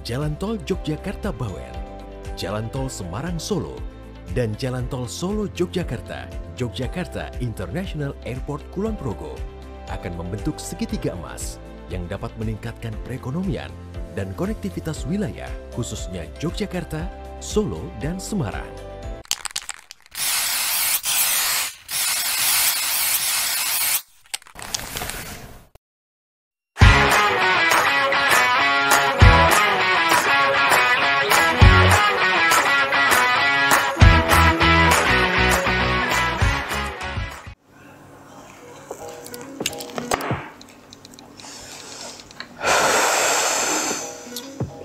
Jalan Tol Yogyakarta Bawen, Jalan Tol Semarang Solo, dan Jalan Tol Solo Yogyakarta, Yogyakarta International Airport Kulon Progo akan membentuk segitiga emas yang dapat meningkatkan perekonomian dan konektivitas wilayah khususnya Yogyakarta, Solo, dan Semarang.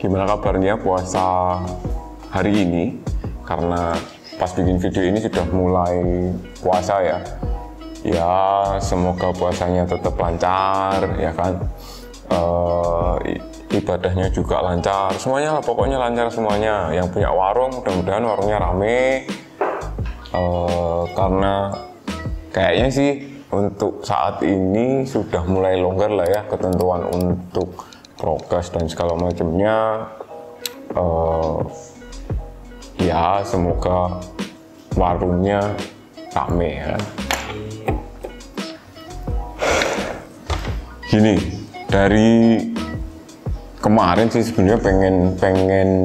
Gimana kabarnya puasa hari ini? Karena pas bikin video ini sudah mulai puasa ya. Ya semoga puasanya tetap lancar ya kan. Ibadahnya juga lancar. Semuanya lah, pokoknya lancar semuanya. Yang punya warung mudah-mudahan warungnya rame. Karena kayaknya sih untuk saat ini sudah mulai longgar lah ya ketentuan untuk prokes dan segala macamnya. Ya semoga warungnya rame ya. Gini, dari kemarin sih sebenarnya pengen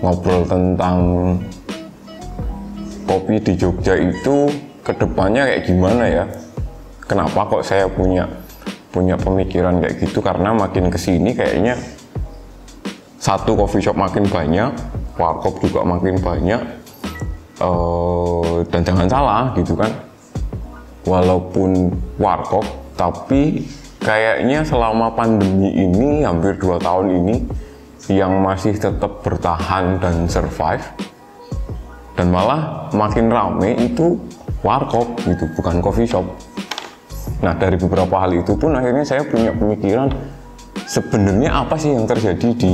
ngobrol tentang kopi di Jogja itu kedepannya kayak gimana ya. Kenapa kok saya punya pemikiran kayak gitu, karena makin kesini kayaknya satu coffee shop makin banyak, warkop juga makin banyak, dan jangan salah gitu kan, walaupun warkop tapi kayaknya selama pandemi ini hampir 2 tahun ini yang masih tetap bertahan dan survive dan malah makin rame itu warkop gitu, bukan coffee shop. Nah dari beberapa hal itu pun akhirnya saya punya pemikiran sebenarnya apa sih yang terjadi di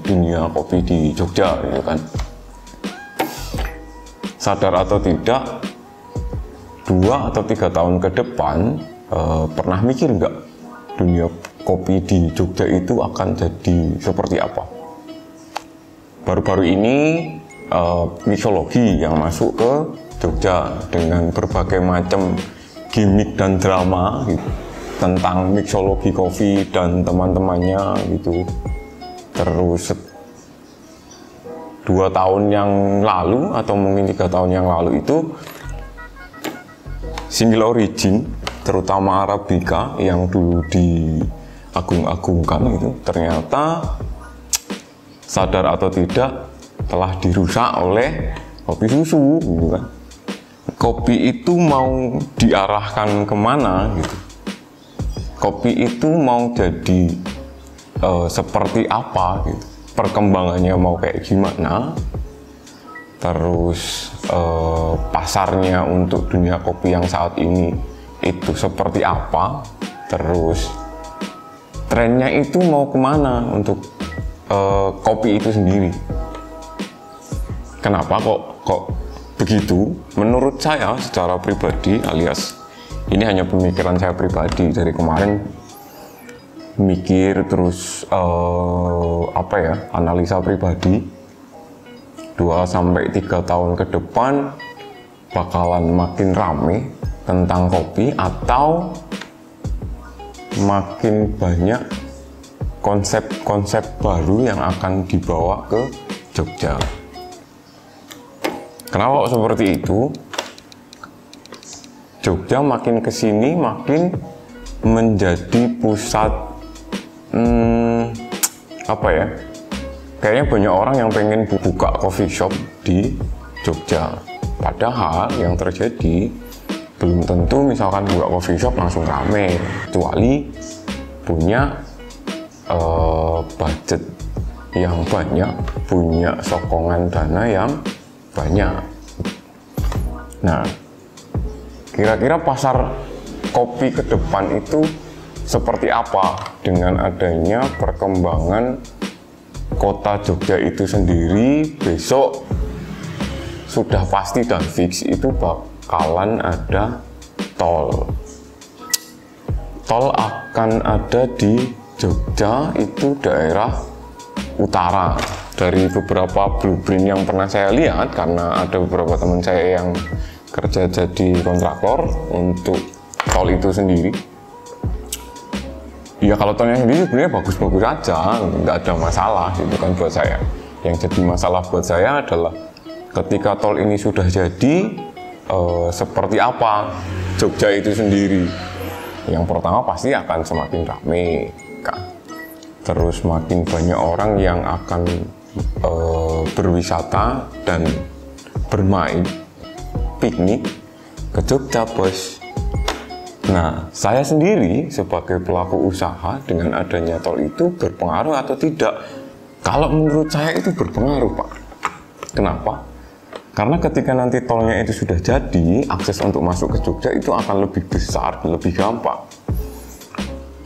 dunia kopi di Jogja gitu kan. Sadar atau tidak, 2 atau 3 tahun ke depan pernah mikir nggak dunia kopi di Jogja itu akan jadi seperti apa? Baru-baru ini mixologi yang masuk ke Jogja dengan berbagai macam gimmick dan drama gitu, tentang mixologi kopi dan teman-temannya gitu. Terus 2 tahun yang lalu atau mungkin 3 tahun yang lalu itu single origin terutama Arabica yang dulu diagung-agungkan itu ternyata sadar atau tidak telah dirusak oleh kopi susu gitu kan. Kopi itu mau diarahkan kemana gitu, kopi itu mau jadi seperti apa gitu, perkembangannya mau kayak gimana, terus pasarnya untuk dunia kopi yang saat ini itu seperti apa, terus trennya itu mau kemana untuk kopi itu sendiri. Kenapa kok begitu? Menurut saya secara pribadi, alias ini hanya pemikiran saya pribadi dari kemarin mikir terus analisa pribadi, 2-3 tahun ke depan bakalan makin rame tentang kopi atau makin banyak konsep-konsep baru yang akan dibawa ke Jogja. Kenapa seperti itu? Jogja makin kesini makin menjadi pusat kayaknya banyak orang yang pengen buka coffee shop di Jogja. Padahal yang terjadi belum tentu misalkan buka coffee shop langsung rame, kecuali punya budget yang banyak, punya sokongan dana yang banyak. Nah, kira-kira pasar kopi ke depan itu seperti apa dengan adanya perkembangan kota Jogja itu sendiri? Besok sudah pasti dan fix itu bakalan ada tol. Tol akan ada di Jogja itu daerah utara. Dari beberapa blueprint yang pernah saya lihat, karena ada beberapa teman saya yang kerja jadi kontraktor untuk tol itu sendiri. Ya kalau tolnya sendiri sebenarnya bagus-bagus aja, nggak ada masalah gitu kan buat saya. Yang jadi masalah buat saya adalah ketika tol ini sudah jadi, seperti apa Jogja itu sendiri. Yang pertama pasti akan semakin ramai kan. Terus makin banyak orang yang akan berwisata dan bermain piknik ke Jogja, bos. Nah, saya sendiri sebagai pelaku usaha dengan adanya tol itu berpengaruh atau tidak? Kalau menurut saya itu berpengaruh, Pak. Kenapa? Karena ketika nanti tolnya itu sudah jadi, akses untuk masuk ke Jogja itu akan lebih besar, lebih gampang.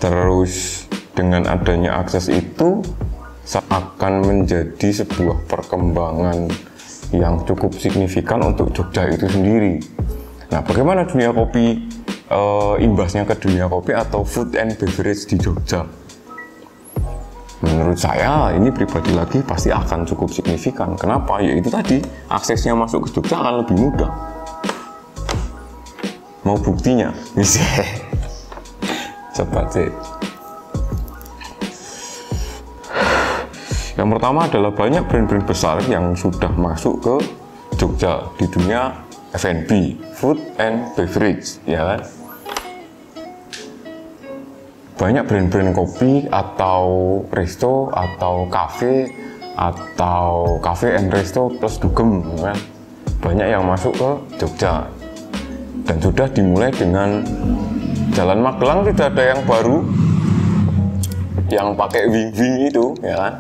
Terus dengan adanya akses itu akan menjadi sebuah perkembangan yang cukup signifikan untuk Jogja itu sendiri. Nah, bagaimana dunia kopi, imbasnya ke dunia kopi atau food and beverage di Jogja? Menurut saya, ini pribadi lagi pasti akan cukup signifikan. Kenapa? Yaitu tadi, aksesnya masuk ke Jogja akan lebih mudah. Mau buktinya? Bisa. Cepat sih. Yang pertama adalah banyak brand-brand besar yang sudah masuk ke Jogja di dunia F&B, food and beverage, ya kan? Banyak brand-brand kopi atau resto atau cafe atau cafe and resto plus dugem, ya kan? Banyak yang masuk ke Jogja dan sudah dimulai dengan Jalan Magelang. Tidak ada yang baru yang pakai wing-wing itu, ya kan?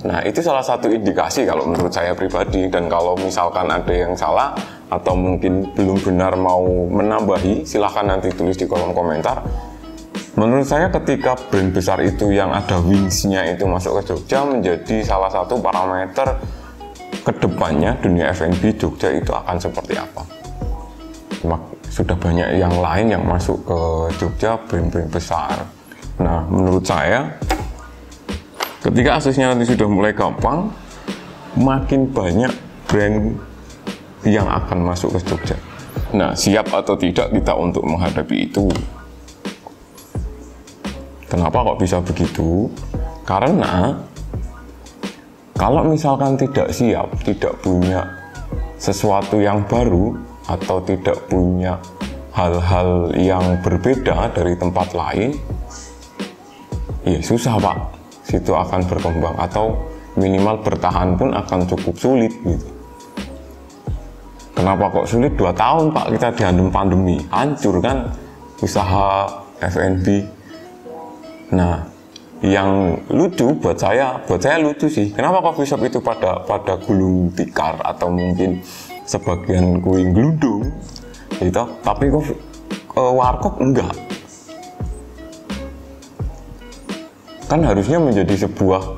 Nah, itu salah satu indikasi kalau menurut saya pribadi. Dan kalau misalkan ada yang salah atau mungkin belum benar mau menambahi, silahkan nanti tulis di kolom komentar. Menurut saya ketika brand besar itu yang ada wingsnya itu masuk ke Jogja menjadi salah satu parameter kedepannya dunia F&B Jogja itu akan seperti apa. Sudah banyak yang lain yang masuk ke Jogja, brand-brand besar. Nah, menurut saya ketika aksesnya nanti sudah mulai gampang, makin banyak brand yang akan masuk ke Jogja. Nah, siap atau tidak kita untuk menghadapi itu? Kenapa kok bisa begitu? Karena kalau misalkan tidak siap, tidak punya sesuatu yang baru atau tidak punya hal-hal yang berbeda dari tempat lain, ya susah, Pak. Situ akan berkembang atau minimal bertahan pun akan cukup sulit gitu. Kenapa kok sulit? 2 tahun, Pak, kita dihantam pandemi, hancur kan usaha F&B. Nah, yang lucu buat saya lucu sih. Kenapa coffee shop itu pada gulung tikar atau mungkin sebagian kuing gludung gitu, tapi warkop enggak. Kan harusnya menjadi sebuah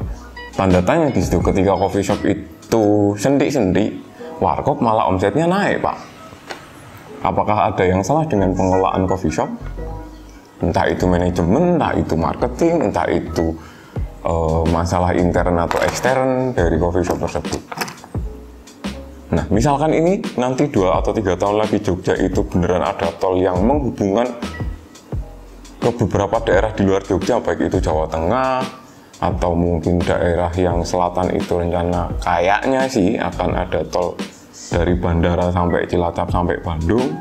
tanda tanya di situ. Ketika coffee shop itu sendi-sendi, warkop malah omsetnya naik, Pak. Apakah ada yang salah dengan pengelolaan coffee shop? Entah itu manajemen, entah itu marketing, entah itu masalah intern atau ekstern dari coffee shop tersebut. Nah, misalkan ini nanti 2 atau 3 tahun lagi Jogja itu beneran ada tol yang menghubungkan ke beberapa daerah di luar Jogja, baik itu Jawa Tengah atau mungkin daerah yang selatan itu rencana kayaknya sih akan ada tol dari bandara sampai Cilacap sampai Bandung.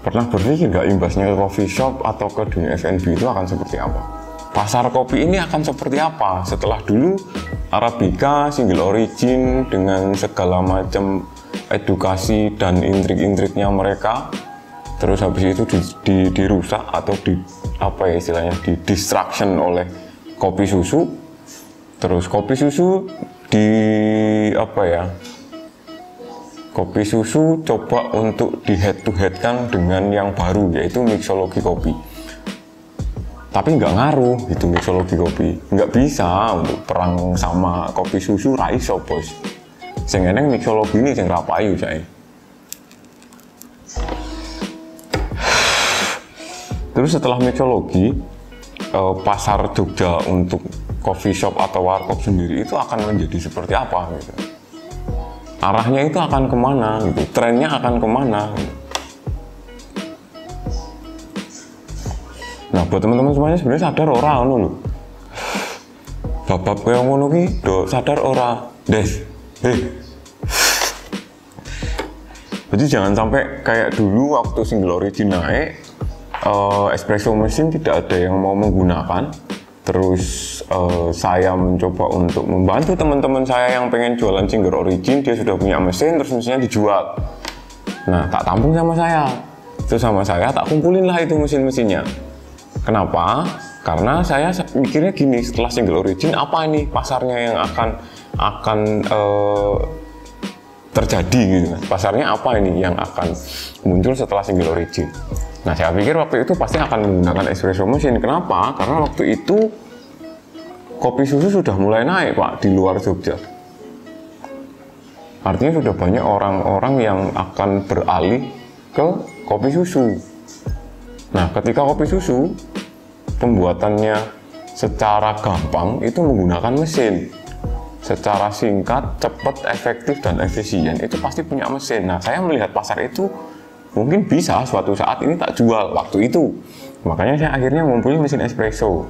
Pernah berpikir nggak imbasnya ke coffee shop atau ke dunia F&B itu akan seperti apa? Pasar kopi ini akan seperti apa? Setelah dulu Arabica, single origin dengan segala macam edukasi dan intrik-intriknya mereka, terus habis itu dirusak atau istilahnya di distraction oleh kopi susu. Terus kopi susu kopi susu coba untuk di head to head kan dengan yang baru, yaitu mixologi kopi. Tapi nggak ngaruh itu mixologi kopi, nggak bisa untuk perang sama kopi susu raiso, bos. Sing eneng mixologi ini sing rapayu saya. Terus setelah mixologi, pasar Jogja untuk coffee shop atau warkop sendiri itu akan menjadi seperti apa gitu. Arahnya itu akan kemana gitu, trennya akan kemana gitu. Nah buat teman-teman semuanya sebenarnya sadar ora ngono lho. Bab-bab kaya ngono ki do sadar ora, Des. Jadi jangan sampai kayak dulu waktu single origin naik, espresso mesin tidak ada yang mau menggunakan. Terus saya mencoba untuk membantu teman-teman saya yang pengen jualan single origin, dia sudah punya mesin, terus mesinnya dijual. Nah tak tampung sama saya, itu sama saya tak kumpulin lah itu mesin-mesinnya. Kenapa? Karena saya mikirnya gini, setelah single origin apa ini pasarnya yang akan terjadi gitu. Pasarnya apa ini yang akan muncul setelah single origin. Nah saya pikir waktu itu pasti akan menggunakan espresso mesin. Kenapa? Karena waktu itu kopi susu sudah mulai naik Pak di luar Jogja. Artinya sudah banyak orang-orang yang akan beralih ke kopi susu. Nah ketika kopi susu pembuatannya secara gampang itu menggunakan mesin. Secara singkat, cepat, efektif, dan efisien itu pasti punya mesin. Nah saya melihat pasar itu mungkin bisa suatu saat ini tak jual waktu itu. Makanya saya akhirnya ngumpulin mesin espresso.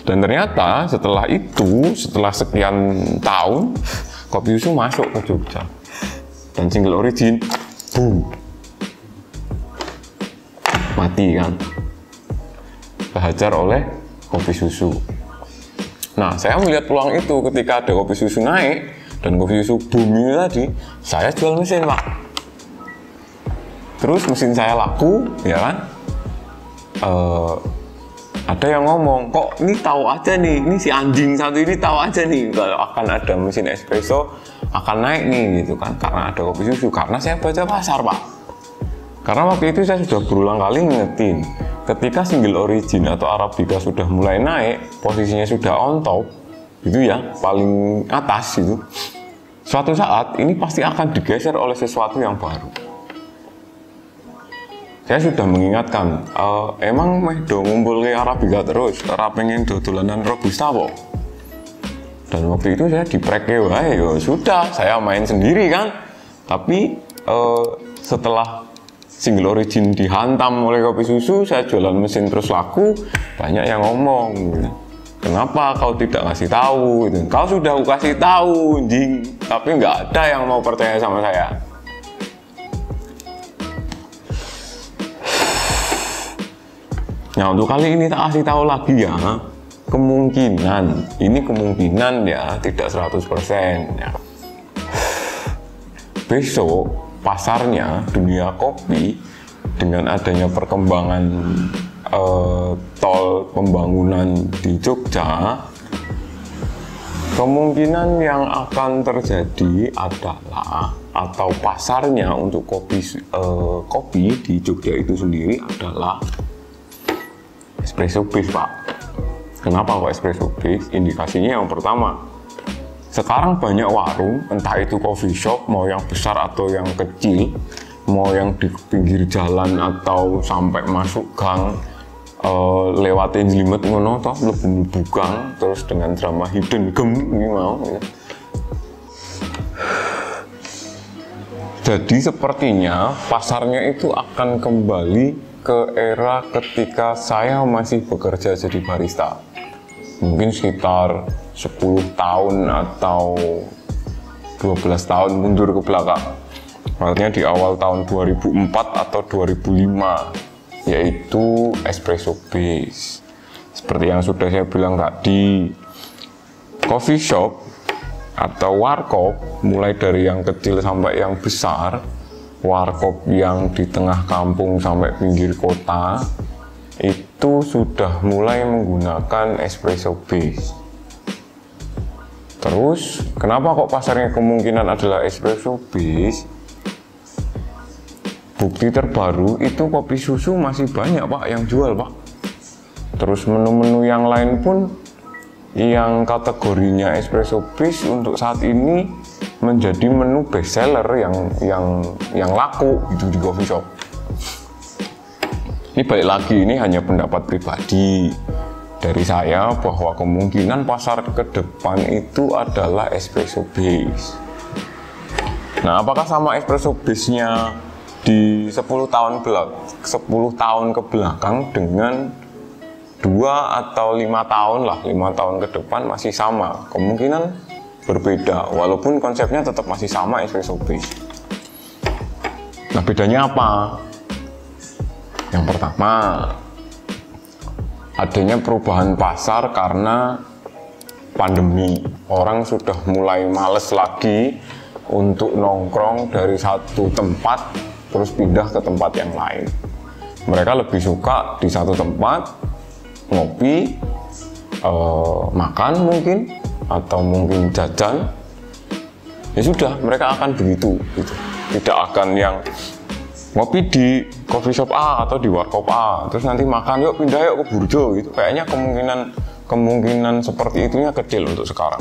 Dan ternyata setelah itu, setelah sekian tahun, kopi susu masuk ke Jogja. Dan single origin, boom. Mati kan. Kehajar oleh kopi susu. Nah, saya melihat peluang itu ketika ada kopi susu naik dan kopi susu booming tadi, saya jual mesin Pak. Terus mesin saya laku, ya kan? Ada yang ngomong, kok ini tahu aja nih, ini si anjing satu ini tahu aja nih kalau akan ada mesin espresso akan naik nih gitu kan, karena ada kopi susu. Karena saya baca pasar Pak. Karena waktu itu saya sudah berulang kali ngingetin, ketika single origin atau Arabica sudah mulai naik, posisinya sudah on top, gitu ya, paling atas gitu. Suatu saat ini pasti akan digeser oleh sesuatu yang baru. Saya sudah mengingatkan, emang meh do ngumpul ke Arabica terus, ora pengen dolanan Robusta kok. Dan waktu itu saya dipreke wae, ya sudah, saya main sendiri kan. Tapi setelah single origin dihantam oleh kopi susu, saya jualan mesin terus laku, banyak yang ngomong, kenapa kau tidak ngasih tahu? Gitu. Kau sudah aku kasih tahu, anjing, tapi nggak ada yang mau percaya sama saya. Nah untuk kali ini tak kasih tahu lagi ya, ini kemungkinan ya, tidak 100% ya. Besok pasarnya dunia kopi dengan adanya perkembangan tol pembangunan di Jogja, kemungkinan yang akan terjadi adalah, atau pasarnya untuk kopi di Jogja itu sendiri adalah espresso base Pak. Kenapa kok espresso base? Indikasinya yang pertama, sekarang banyak warung, entah itu coffee shop, mau yang besar atau yang kecil, mau yang di pinggir jalan atau sampai masuk gang, lewatin jelimet ngono toh, lebu gang, terus dengan drama hidden gem ini mau. Ya. Jadi sepertinya pasarnya itu akan kembali ke era ketika saya masih bekerja jadi barista. Mungkin sekitar 10 tahun atau 12 tahun mundur ke belakang. Artinya di awal tahun 2004 atau 2005, yaitu espresso base. Seperti yang sudah saya bilang tadi, coffee shop atau warkop, mulai dari yang kecil sampai yang besar, warkop yang di tengah kampung sampai pinggir kota, itu sudah mulai menggunakan espresso base. Terus, kenapa kok pasarnya kemungkinan adalah espresso base? Bukti terbaru itu kopi susu masih banyak Pak yang jual Pak. Terus menu-menu yang lain pun yang kategorinya espresso base untuk saat ini menjadi menu best seller yang laku gitu di coffee shop. Ini balik lagi, ini hanya pendapat pribadi dari saya bahwa kemungkinan pasar ke depan itu adalah espresso base. Nah, apakah sama espresso base-nya di 10 tahun ke belakang dengan 2 atau 5 tahun lah, 5 tahun ke depan masih sama? Kemungkinan berbeda, walaupun konsepnya tetap masih sama espresso base. Nah, bedanya apa? Yang pertama, adanya perubahan pasar karena pandemi. Orang sudah mulai males lagi untuk nongkrong dari satu tempat terus pindah ke tempat yang lain. Mereka lebih suka di satu tempat ngopi, makan mungkin, atau mungkin jajan. Ya sudah, mereka akan begitu gitu. Tidak akan yang ngopi di coffee shop A atau di warkop A, terus nanti makan yuk pindah yuk ke Burjo gitu. Kayaknya kemungkinan seperti itunya kecil untuk sekarang.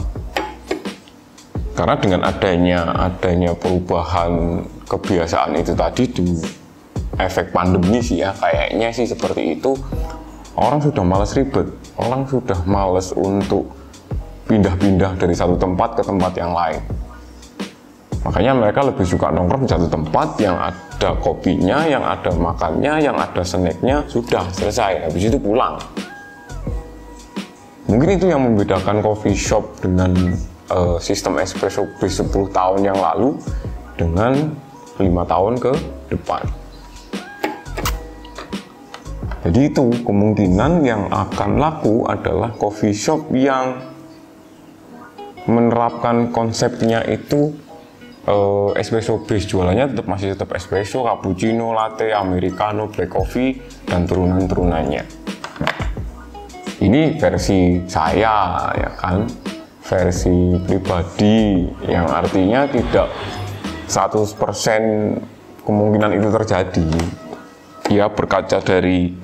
Karena dengan adanya perubahan kebiasaan itu tadi, di efek pandemi sih ya, kayaknya sih seperti itu. Orang sudah malas ribet, orang sudah malas untuk pindah-pindah dari satu tempat ke tempat yang lain. Makanya mereka lebih suka nongkrong di satu tempat yang ada kopinya, yang ada makannya, yang ada snacknya, sudah selesai, habis itu pulang. Mungkin itu yang membedakan coffee shop dengan sistem espresso base 10 tahun yang lalu dengan 5 tahun ke depan. Jadi itu kemungkinan yang akan laku adalah coffee shop yang menerapkan konsepnya itu espresso base, jualannya masih tetap espresso, cappuccino, latte, americano, black coffee, dan turunan-turunannya. Ini versi saya ya kan, versi pribadi, yang artinya tidak 100% kemungkinan itu terjadi. Ya, berkaca dari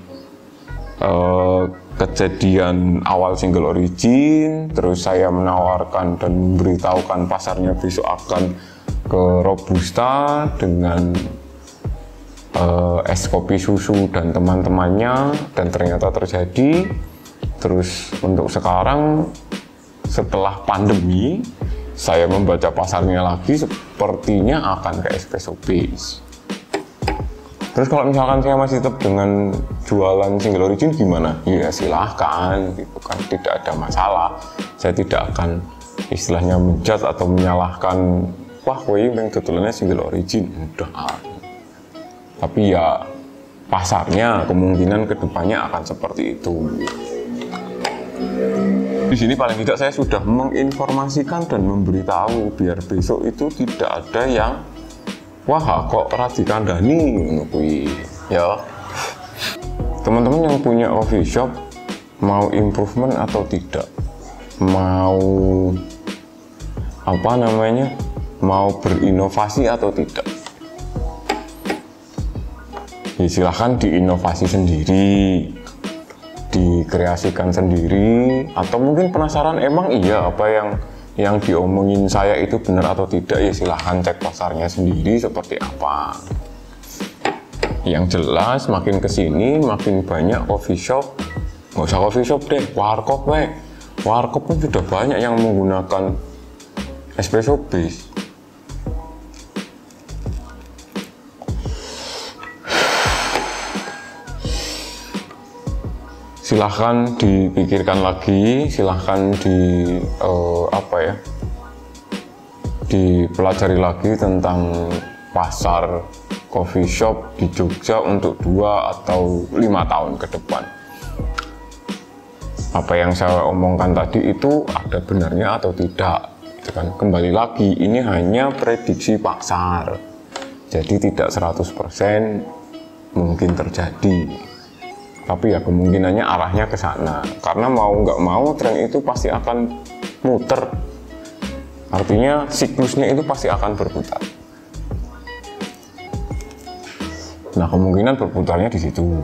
kejadian awal single origin, terus saya menawarkan dan memberitahukan pasarnya besok akan ke Robusta dengan es kopi susu dan teman-temannya, dan ternyata terjadi. Terus untuk sekarang setelah pandemi, saya membaca pasarnya lagi, sepertinya akan ke espresso base. Terus kalau misalkan saya masih tetap dengan jualan single origin gimana? Ya silahkan, gitu kan, tidak ada masalah. Saya tidak akan istilahnya menjudge atau menyalahkan, wah kowe yang ketulannya single origin, udah. Tapi ya pasarnya kemungkinan kedepannya akan seperti itu. Di sini paling tidak saya sudah menginformasikan dan memberitahu biar besok itu tidak ada yang wah kok ra dikandani ngono kuwi ya. Teman-teman yang punya coffee shop mau improvement atau tidak, mau mau berinovasi atau tidak, ya silahkan diinovasi sendiri, dikreasikan sendiri, atau mungkin penasaran emang iya apa yang diomongin saya itu benar atau tidak, ya silahkan cek pasarnya sendiri seperti apa. Yang jelas makin kesini makin banyak coffee shop, nggak usah coffee shop deh, warkop weh. Warkop pun sudah banyak yang menggunakan espresso base. Silahkan dipikirkan lagi, silahkan dipelajari lagi tentang pasar coffee shop di Jogja untuk 2 atau 5 tahun ke depan. Apa yang saya omongkan tadi itu ada benarnya atau tidak, gitu kan. Kembali lagi, ini hanya prediksi pasar, jadi tidak 100% mungkin terjadi. Tapi ya kemungkinannya arahnya ke sana, karena mau nggak mau tren itu pasti akan muter, artinya siklusnya itu pasti akan berputar. Nah kemungkinan berputarnya di situ.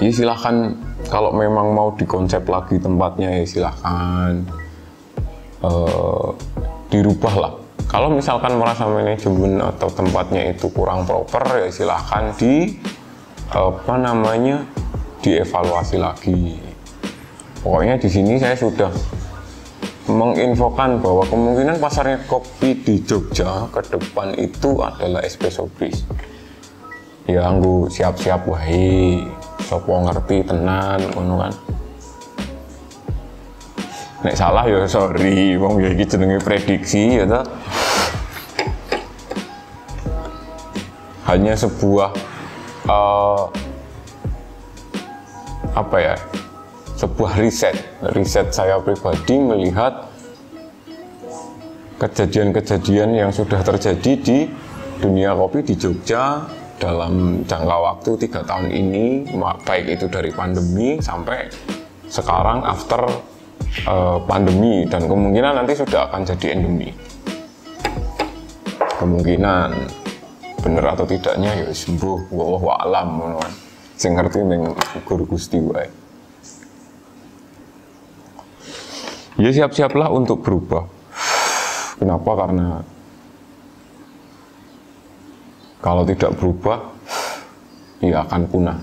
Jadi silahkan, kalau memang mau dikonsep lagi tempatnya ya silahkan dirubah lah. Kalau misalkan merasa manajemen atau tempatnya itu kurang proper, ya silahkan dievaluasi lagi. Pokoknya di sini saya sudah menginfokan bahwa kemungkinan pasarnya kopi di Jogja ke depan itu adalah espresso base. Ya anggo siap-siap wae, sapa ngerti tenan ngono kan. Nek salah ya sorry, wong ya iki jenenge prediksi ya toh. Hanya sebuah sebuah riset saya pribadi melihat kejadian-kejadian yang sudah terjadi di dunia kopi di Jogja dalam jangka waktu 3 tahun ini, baik itu dari pandemi sampai sekarang after pandemi, dan kemungkinan nanti sudah akan jadi endemi. Kemungkinan bener atau tidaknya ya sembuh, wallahu a'lam ngono kan. Sing ngerti ning Guru Gusti wae. Ya siap-siaplah untuk berubah. Kenapa? Karena kalau tidak berubah ya akan punah.